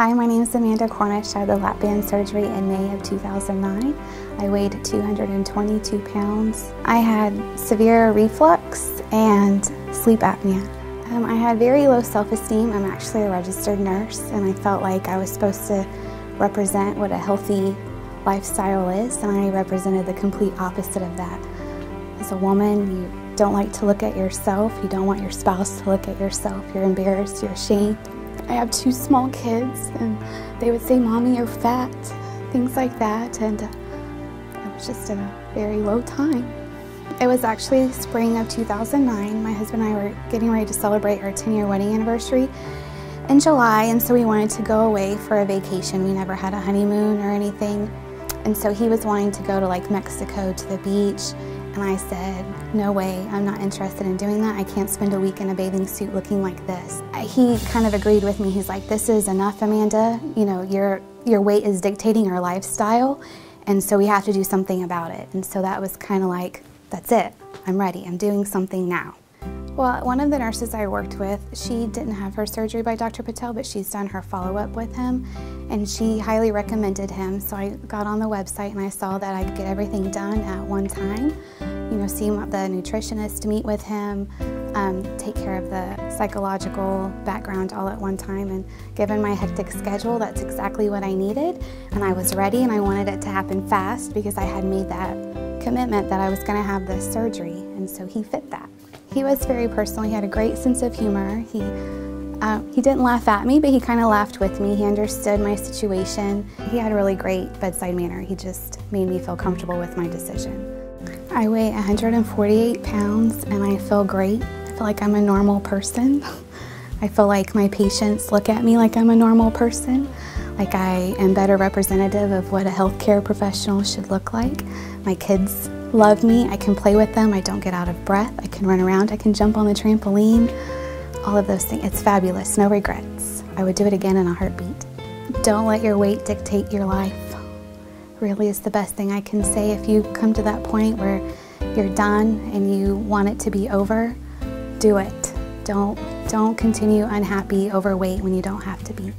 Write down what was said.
Hi, my name is Amanda Cornish. I had the lap band surgery in May of 2009. I weighed 222 pounds. I had severe reflux and sleep apnea. I had very low self-esteem. I'm actually a registered nurse, and I felt like I was supposed to represent what a healthy lifestyle is, and I represented the complete opposite of that. As a woman, you don't like to look at yourself. You don't want your spouse to look at yourself. You're embarrassed, you're ashamed. I have 2 small kids, and they would say, "Mommy, you're fat," things like that, and it was just a very low time. It was actually spring of 2009. My husband and I were getting ready to celebrate our 10-year wedding anniversary in July, and so we wanted to go away for a vacation. We never had a honeymoon or anything, and so he was wanting to go to like Mexico to the beach, and I said, "No way, I'm not interested in doing that. I can't spend a week in a bathing suit looking like this." He kind of agreed with me. He's like, "This is enough, Amanda. You know, your weight is dictating your lifestyle, and so we have to do something about it." And so that was kind of like, that's it. I'm ready. I'm doing something now. Well, one of the nurses I worked with, she didn't have her surgery by Dr. Patel, but she's done her follow-up with him, and she highly recommended him. So I got on the website and I saw that I could get everything done at one time. You know, see the nutritionist, meet with him, take care of the psychological background all at one time. And given my hectic schedule, that's exactly what I needed. And I was ready, and I wanted it to happen fast because I had made that commitment that I was going to have this surgery, and so he fit that. He was very personal. He had a great sense of humor. He didn't laugh at me, but he kind of laughed with me. He understood my situation. He had a really great bedside manner. He just made me feel comfortable with my decision. I weigh 148 pounds, and I feel great. I feel like I'm a normal person. I feel like my patients look at me like I'm a normal person, like I am better representative of what a healthcare professional should look like. My kids love me. I can play with them. I don't get out of breath. I can run around. I can jump on the trampoline. All of those things. It's fabulous. No regrets. I would do it again in a heartbeat. Don't let your weight dictate your life. Really is the best thing I can say. If you come to that point where you're done and you want it to be over, do it. Don't continue unhappy, overweight when you don't have to be.